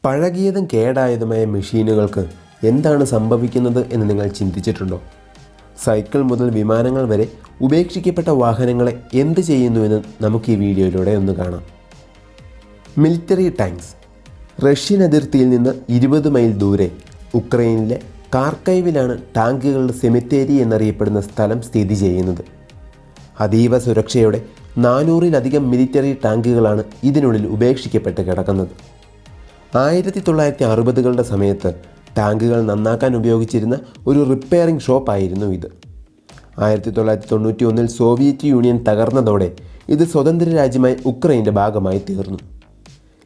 പഴകിയതും കേടായതുമായ മെഷീനുകൾക്ക് എന്താണ് സംഭവിക്കുന്നത് എന്ന് നിങ്ങൾ ചിന്തിച്ചിട്ടുണ്ടോ? സൈക്കിൾ മുതൽ വിമാനങ്ങൾ വരെ ഉപേക്ഷിക്കപ്പെട്ട വാഹനങ്ങളെ എന്ത് ചെയ്യുന്നുവെന്ന് നമുക്ക് ഈ വീഡിയോയിലൂടെ ഒന്ന് കാണാം. Military tanks. റഷ്യൻ അതിർത്തിയിൽ നിന്ന് 20 മൈൽ ദൂരെ ഉക്രൈനിലെ കാർക്കൈവിലാണ് ടാങ്കുകളുടെ സെമിത്തേരി എന്നറിയപ്പെടുന്ന സ്ഥലം സ്ഥിതി ചെയ്യുന്നത്. അതീവ സുരക്ഷയോടെ 400-ലധികം മിലിറ്ററി ടാങ്കുകളാണ് ഇതിനുള്ളിൽ ഉപേക്ഷിക്കപ്പെട്ട് കിടക്കുന്നത്. 1960കളുടെ സമയത്ത് ടാങ്കുകൾ നന്നാക്കാൻ ഉപയോഗിച്ചിരുന്ന ഒരു റിപ്പയറിംഗ് ഷോപ്പായിരുന്നു ഇത്. 1991-ൽ സോവിയറ്റ് യൂണിയൻ തകർന്നതോടെ ഇത് സ്വതന്ത്ര രാജ്യമായി ഉക്രൈൻ്റെ ഭാഗമായി തീർന്നു.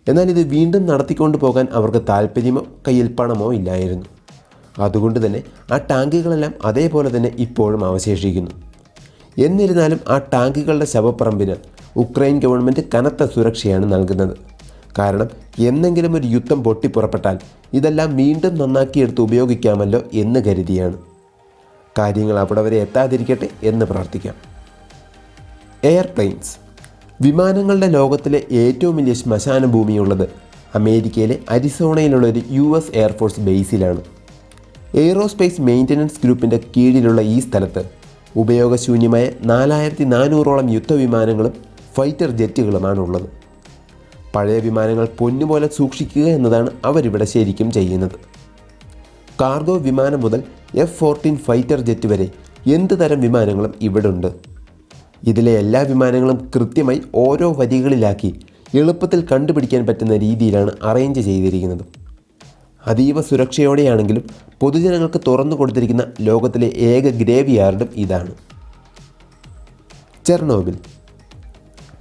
എന്നാൽ ഇത് വീണ്ടും നടത്തിക്കൊണ്ടു പോകാൻ അവർക്ക് താല്പര്യമോ കയ്യിൽ പണമോ ഇല്ലായിരുന്നു. അതുകൊണ്ട് തന്നെ ആ ടാങ്കുകളെല്ലാം അതേപോലെ തന്നെ ഇപ്പോഴും അവശേഷിക്കുന്നു. എന്നിരുന്നാലും ആ ടാങ്കുകളുടെ ശവപ്പറമ്പിന് ഉക്രൈൻ ഗവൺമെൻറ് കനത്ത സുരക്ഷയാണ് നൽകുന്നത്. കാരണം എന്നെങ്കിലും ഒരു യുദ്ധം പൊട്ടിപ്പുറപ്പെട്ടാൽ ഇതെല്ലാം വീണ്ടും നന്നാക്കിയെടുത്ത് ഉപയോഗിക്കാമല്ലോ എന്ന് കരുതിയാണ്. കാര്യങ്ങൾ അവിടെ വരെ എത്താതിരിക്കട്ടെ എന്ന് പ്രാർത്ഥിക്കാം. എയർപ്ലെയിൻസ്. വിമാനങ്ങളുടെ ലോകത്തിലെ ഏറ്റവും വലിയ ശ്മശാന ഭൂമിയുള്ളത് അമേരിക്കയിലെ അരിസോണയിലുള്ള ഒരു US എയർഫോഴ്സ് ബേസിലാണ്. എയറോസ്പേസ് മെയിൻ്റനൻസ് ഗ്രൂപ്പിൻ്റെ കീഴിലുള്ള ഈ സ്ഥലത്ത് ഉപയോഗശൂന്യമായ 4400ഓളം യുദ്ധവിമാനങ്ങളും ഫൈറ്റർ ജെറ്റുകളുമാണുള്ളത്. പഴയ വിമാനങ്ങൾ പൊന്നുപോലെ സൂക്ഷിക്കുക എന്നതാണ് അവരിവിടെ ശരിക്കും ചെയ്യുന്നത്. കാർഗോ വിമാനം മുതൽ F-14 ഫൈറ്റർ ജെറ്റ് വരെ എന്ത് തരം വിമാനങ്ങളും ഇവിടെ ഉണ്ട്. ഇതിലെ എല്ലാ വിമാനങ്ങളും കൃത്യമായി ഓരോ വരികളിലാക്കി എളുപ്പത്തിൽ കണ്ടുപിടിക്കാൻ പറ്റുന്ന രീതിയിലാണ് അറേഞ്ച് ചെയ്തിരിക്കുന്നത്. അതീവ സുരക്ഷയോടെയാണെങ്കിലും പൊതുജനങ്ങൾക്ക് തുറന്നു കൊടുത്തിരിക്കുന്ന ലോകത്തിലെ ഏക ഗ്രേവ് യാർഡും ഇതാണ്. ചെർണോബിൽ.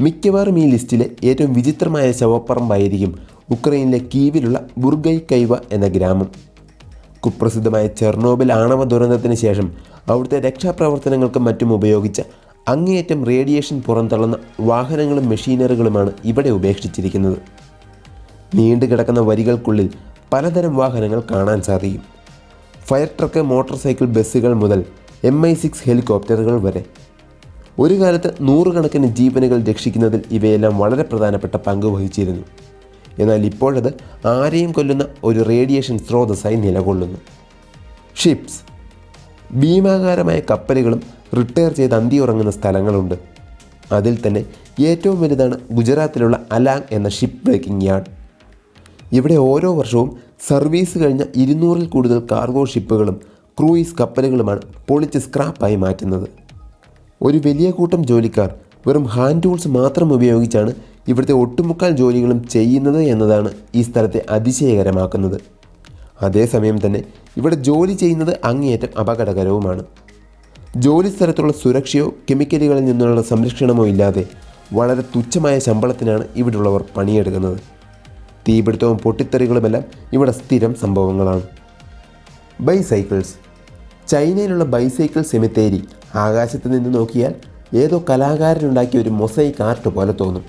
മിക്കവാറും ഈ ലിസ്റ്റിലെ ഏറ്റവും വിചിത്രമായ ശവപ്പറമ്പായിരിക്കും ഉക്രൈനിലെ കീവിലുള്ള ബുർഗൈക്കൈവ എന്ന ഗ്രാമം. കുപ്രസിദ്ധമായ ചെർണോബിൽ ആണവ ദുരന്തത്തിന് ശേഷം അവിടുത്തെ രക്ഷാപ്രവർത്തനങ്ങൾക്കും മറ്റും ഉപയോഗിച്ച അങ്ങേയറ്റം റേഡിയേഷൻ പുറന്തള്ളുന്ന വാഹനങ്ങളും മെഷീനറികളുമാണ് ഇവിടെ ഉപേക്ഷിച്ചിരിക്കുന്നത്. നീണ്ടുകിടക്കുന്ന വരികൾക്കുള്ളിൽ പലതരം വാഹനങ്ങൾ കാണാൻ സാധിക്കും. ഫയർ ട്രക്ക്, മോട്ടോർ സൈക്കിൾ, ബസ്സുകൾ മുതൽ MI-6 ഹെലികോപ്റ്ററുകൾ വരെ. ഒരു കാലത്ത് 100 കണക്കിന് ജീവനുകൾ രക്ഷിക്കുന്നതിൽ ഇവയെല്ലാം വളരെ പ്രധാനപ്പെട്ട പങ്ക് വഹിച്ചിരുന്നു. എന്നാൽ ഇപ്പോഴത് ആരെയും കൊല്ലുന്ന ഒരു റേഡിയേഷൻ സ്രോതസ്സായി നിലകൊള്ളുന്നു. ഷിപ്സ്. ഭീമാകാരമായ കപ്പലുകളും റിട്ടയർ ചെയ്ത് അന്തിയുറങ്ങുന്ന സ്ഥലങ്ങളുണ്ട്. അതിൽ തന്നെ ഏറ്റവും വലുതാണ് ഗുജറാത്തിലുള്ള അലാങ് എന്ന ഷിപ്പ് ബ്രേക്കിംഗ് യാർഡ്. ഇവിടെ ഓരോ വർഷവും സർവീസ് കഴിഞ്ഞ 200-ൽ കൂടുതൽ കാർഗോ ഷിപ്പുകളും ക്രൂയിസ് കപ്പലുകളുമാണ് പൊളിച്ച് സ്ക്രാപ്പായി മാറ്റുന്നത്. ഒരു വലിയ കൂട്ടം ജോലിക്കാർ വെറും ഹാൻഡ് ടൂൾസ് മാത്രം ഉപയോഗിച്ചാണ് ഇവിടുത്തെ ഒട്ടുമുക്കാൽ ജോലികളും ചെയ്യുന്നത് എന്നതാണ് ഈ സ്ഥലത്തെ അതിശയകരമാക്കുന്നത്. അതേസമയം തന്നെ ഇവിടെ ജോലി ചെയ്യുന്നത് അങ്ങേയറ്റം അപകടകരവുമാണ്. ജോലി സ്ഥലത്തുള്ള സുരക്ഷയോ കെമിക്കലുകളിൽ നിന്നുള്ള സംരക്ഷണമോ ഇല്ലാതെ വളരെ തുച്ഛമായ ശമ്പളത്തിനാണ് ഇവിടെയുള്ളവർ പണിയെടുക്കുന്നത്. തീപിടുത്തവും പൊട്ടിത്തെറികളുമെല്ലാം ഇവിടെ സ്ഥിരം സംഭവങ്ങളാണ്. ബൈസൈക്കിൾസ്. ചൈനയിലുള്ള ബൈസൈക്കിൾ സെമിത്തേരി ആകാശത്ത് നിന്ന് നോക്കിയാൽ ഏതോ കലാകാരനുണ്ടാക്കിയ ഒരു മൊസൈക്ക് ആർട്ട് പോലെ തോന്നും.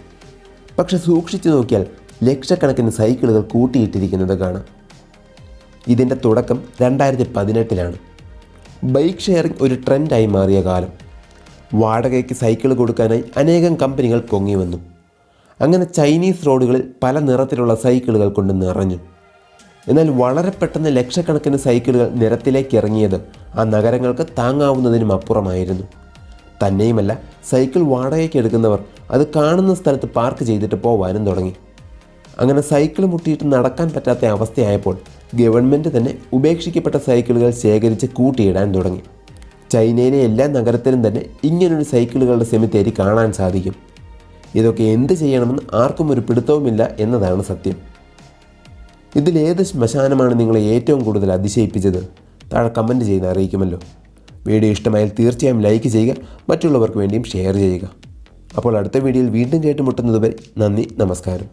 പക്ഷെ സൂക്ഷിച്ചു നോക്കിയാൽ ലക്ഷക്കണക്കിന് സൈക്കിളുകൾ കൂട്ടിയിട്ടിരിക്കുന്നത് കാണാം. ഇതിൻ്റെ തുടക്കം 2018-ലാണ്. ബൈക്ക് ഷെയറിംഗ് ഒരു ട്രെൻഡായി മാറിയ കാലം. വാടകയ്ക്ക് സൈക്കിൾ കൊടുക്കാനായി അനേകം കമ്പനികൾ പൊങ്ങി വന്നു. അങ്ങനെ ചൈനീസ് റോഡുകളിൽ പല നിറത്തിലുള്ള സൈക്കിളുകൾ കൊണ്ട് നിറഞ്ഞു. എന്നാൽ വളരെ പെട്ടെന്ന് ലക്ഷക്കണക്കിന് സൈക്കിളുകൾ നിരത്തിലേക്ക് ഇറങ്ങിയത് ആ നഗരങ്ങൾക്ക് താങ്ങാവുന്നതിനും അപ്പുറമായിരുന്നു. തന്നെയുമല്ല, സൈക്കിൾ വാടകയ്ക്ക് എടുക്കുന്നവർ അത് കാണുന്ന സ്ഥലത്ത് പാർക്ക് ചെയ്തിട്ട് പോവാനും തുടങ്ങി. അങ്ങനെ സൈക്കിൾ മുട്ടിയിട്ട് നടക്കാൻ പറ്റാത്ത അവസ്ഥയായപ്പോൾ ഗവൺമെൻറ് തന്നെ ഉപേക്ഷിക്കപ്പെട്ട സൈക്കിളുകൾ ശേഖരിച്ച് കൂട്ടിയിടാൻ തുടങ്ങി. ചൈനയിലെ എല്ലാ നഗരത്തിലും തന്നെ ഇങ്ങനൊരു സൈക്കിളുകളുടെ സെമിത്തേരി കാണാൻ സാധിക്കും. ഇതൊക്കെ എന്ത് ചെയ്യണമെന്ന് ആർക്കും ഒരു പിടുത്തവുമില്ല എന്നതാണ് സത്യം. ഇതിലേത് ശ്മശാനമാണ് നിങ്ങളെ ഏറ്റവും കൂടുതൽ അതിശയിപ്പിച്ചത്? താഴെ കമൻറ്റ് ചെയ്ത് അറിയിക്കുമല്ലോ. വീഡിയോ ഇഷ്ടമായാൽ തീർച്ചയായും ലൈക്ക് ചെയ്യുക, മറ്റുള്ളവർക്ക് വേണ്ടിയും ഷെയർ ചെയ്യുക. അപ്പോൾ അടുത്ത വീഡിയോയിൽ വീണ്ടും കേട്ടുമുട്ടുന്നതുവരെ നന്ദി, നമസ്കാരം.